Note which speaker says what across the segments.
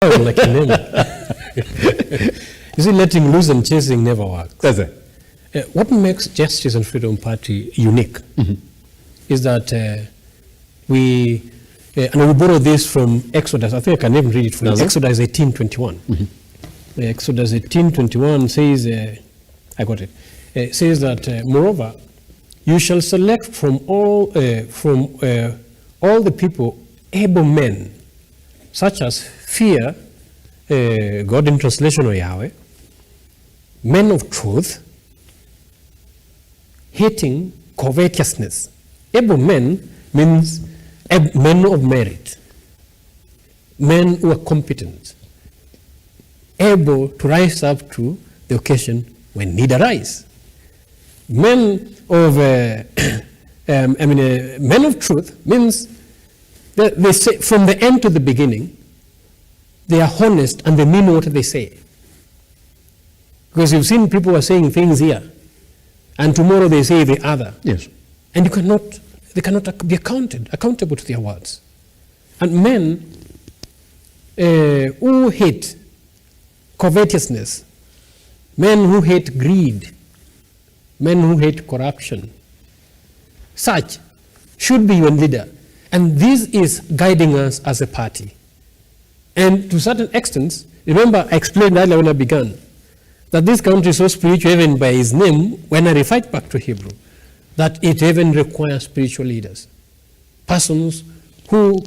Speaker 1: like a name. You see, letting loose and chasing never works.
Speaker 2: That's it.
Speaker 1: What makes Justice and Freedom Party unique is that we borrow this from Exodus. I think I can even read it from Exodus 18:21. Exodus 18:21 says, I got it. It says that, moreover, you shall select from all the people able men, such as fear God in translation or Yahweh, men of truth, hating covetousness. Able men means men of merit, men who are competent, able to rise up to the occasion when need arise. Men of men of truth means that they say from the end to the beginning, they are honest and they mean what they say. Because you've seen people are saying things here, and tomorrow they say the other.
Speaker 2: Yes.
Speaker 1: And they cannot be accountable to their words. And men who hate covetousness, men who hate greed, men who hate corruption, such should be your leader. And this is guiding us as a party. And to a certain extent, remember I explained earlier when I began, that this country is so spiritual even by its name, when I refer back to Hebrew, that it even requires spiritual leaders. Persons who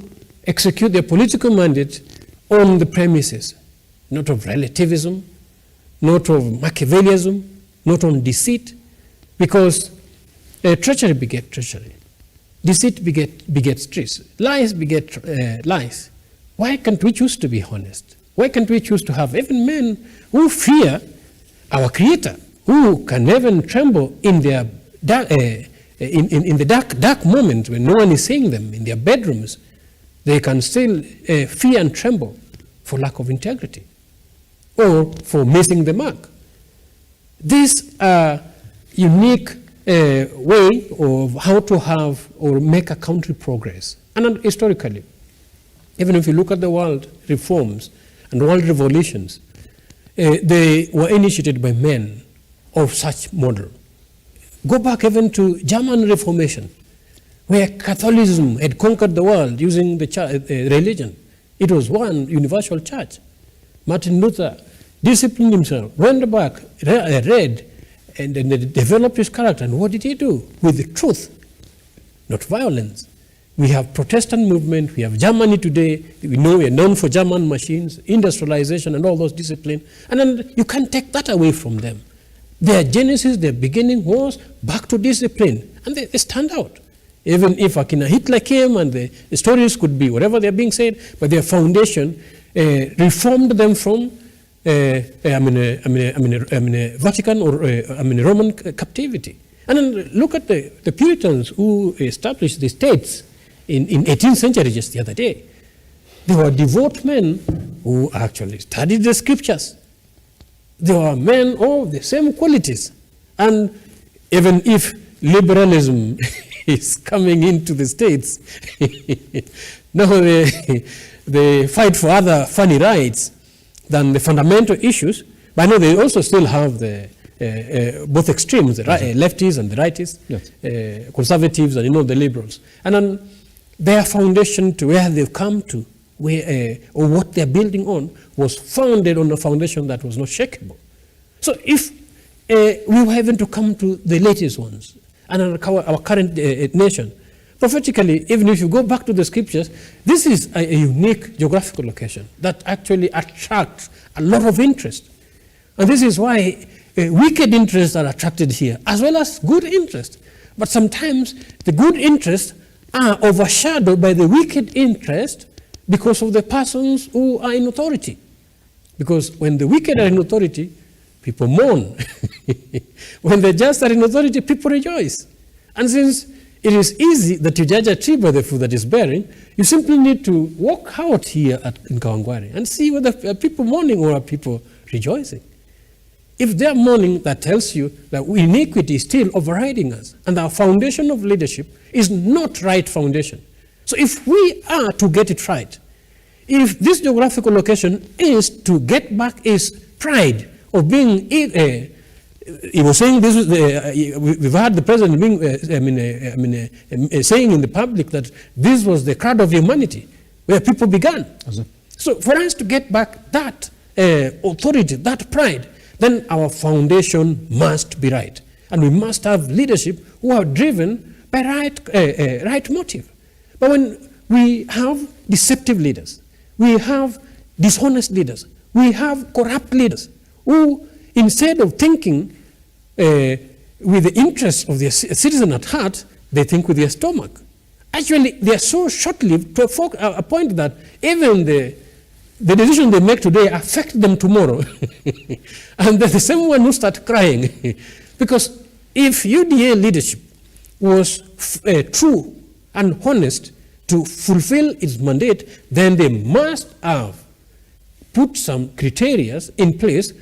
Speaker 1: execute their political mandate on the premises, not of relativism, not of Machiavellism, not on deceit, because treachery begets treachery. Deceit begets treason. Lies beget lies. Why can't we choose to be honest? Why can't we choose to have even men who fear our Creator, who can even tremble in their in the dark moment when no one is seeing them in their bedrooms? They can still fear and tremble for lack of integrity or for missing the mark. These are unique way of how to have or make a country progress. And historically, even if you look at the world reforms and world revolutions, they were initiated by men of such model. Go back even to German Reformation, where Catholicism had conquered the world using the religion. It was one universal church. Martin Luther disciplined himself, went back, read, and then developed his character. And what did he do? With the truth, not violence. We have Protestant movement, we have Germany today, we know we are known for German machines, industrialization and all those disciplines, and then you can't take that away from them. Their genesis, their beginning was back to discipline, and they stand out. Even if Akina Hitler came and the stories could be whatever they're being said, but their foundation reformed them from Vatican or Roman captivity. And then look at the Puritans who established the states in 18th century just the other day. They were devout men who actually studied the scriptures. They were men of the same qualities. And even if liberalism is coming into the states, now they fight for other funny rights than the fundamental issues, but I know they also still have the both extremes, the lefties and the righties, yes. Conservatives and the liberals. And then their foundation to where they've come to, where, or what they're building on, was founded on a foundation that was not shakeable. So if we were even to come to the latest ones, and our current nation, prophetically, even if you go back to the scriptures, this is a unique geographical location that actually attracts a lot of interest. And this is why wicked interests are attracted here, as well as good interests. But sometimes the good interests are overshadowed by the wicked interest because of the persons who are in authority. Because when the wicked are in authority, people mourn. When the just are in authority, people rejoice. And since it is easy that you judge a tree by the fruit that is bearing, you simply need to walk out here in Kawangware and see whether people mourning or are people rejoicing. If they're mourning, that tells you that iniquity is still overriding us, and our foundation of leadership is not right foundation. So if we are to get it right, If this geographical location is to get back his pride of being, he was saying this was we've heard the president being, saying in the public that this was the cradle of humanity, where people began. So for us to get back that authority, that pride, then our foundation must be right. And we must have leadership who are driven by right motive. But when we have deceptive leaders, we have dishonest leaders, we have corrupt leaders who, instead of thinking with the interests of the citizen at heart, they think with their stomach. Actually, they are so short-lived to a point that even the decision they make today affect them tomorrow. And they're the same one who start crying. Because if UDA leadership was true and honest to fulfill its mandate, then they must have put some criteria in place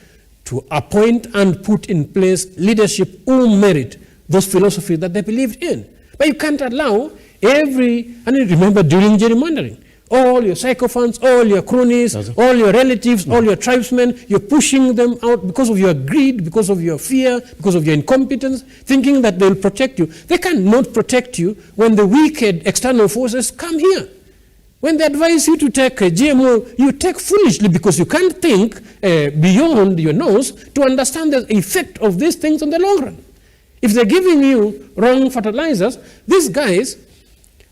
Speaker 1: to appoint and put in place leadership who merit those philosophies that they believed in. But you can't allow and remember during gerrymandering, all your sycophants, all your cronies, all your relatives, all your tribesmen, you're pushing them out because of your greed, because of your fear, because of your incompetence, thinking that they'll protect you. They cannot protect you when the wicked external forces come here. When they advise you to take a GMO, you take foolishly because you can't think beyond your nose to understand the effect of these things in the long run. If they're giving you wrong fertilizers, these guys,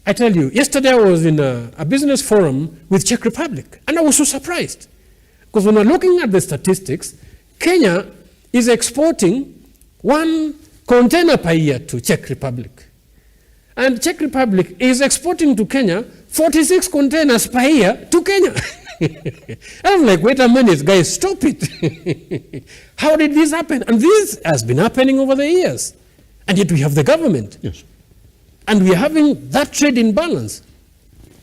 Speaker 1: I tell you, yesterday I was in a business forum with Czech Republic, and I was so surprised. Because when we're looking at the statistics, Kenya is exporting 1 container per year to Czech Republic. And Czech Republic is exporting to Kenya 46 containers per year to Kenya. I'm like, wait a minute, guys, stop it. How did this happen? And this has been happening over the years. And yet we have the government.
Speaker 2: Yes.
Speaker 1: And we are having that trade imbalance.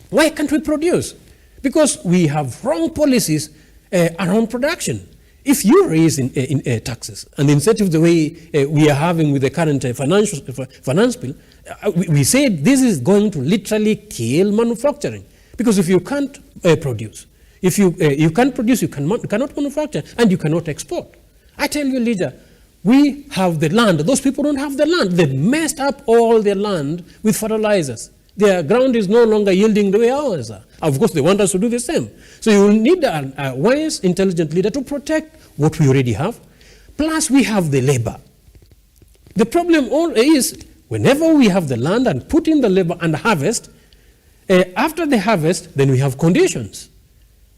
Speaker 1: Why can't we produce? Because we have wrong policies around production. If you raise in taxes and incentive the way we are having with the current finance bill, we say this is going to literally kill manufacturing. Because if you can't produce, if you can't produce, you cannot manufacture, and you cannot export. I tell you, leader, we have the land. Those people don't have the land. They've messed up all their land with fertilizers. Their ground is no longer yielding the way ours are. Of course, they want us to do the same. So you need a wise, intelligent leader to protect what we already have. Plus, we have the labor. The problem is, whenever we have the land and put in the labor and harvest, after the harvest, then we have conditions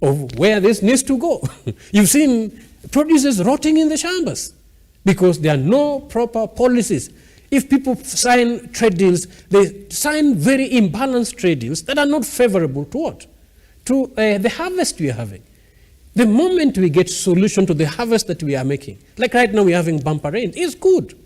Speaker 1: of where this needs to go. You've seen producers rotting in the chambers because there are no proper policies. If people sign trade deals, they sign very imbalanced trade deals that are not favorable to what? To the harvest we are having. The moment we get solution to the harvest that we are making, like right now we're having bumper rain, it's good.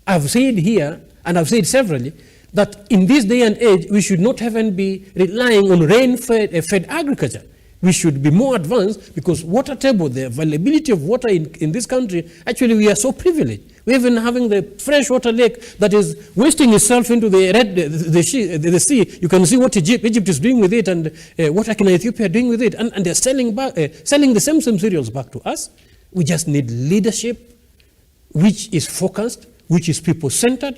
Speaker 1: I've said here, and I've said severally, that in this day and age, we should not even be relying on rain-fed agriculture. We should be more advanced because water table, the availability of water in this country, actually we are so privileged. We're even having the freshwater lake that is wasting itself into the sea. You can see what Egypt is doing with it and what Ethiopia are doing with it. And they're selling the same cereals back to us. We just need leadership which is focused, which is people-centered,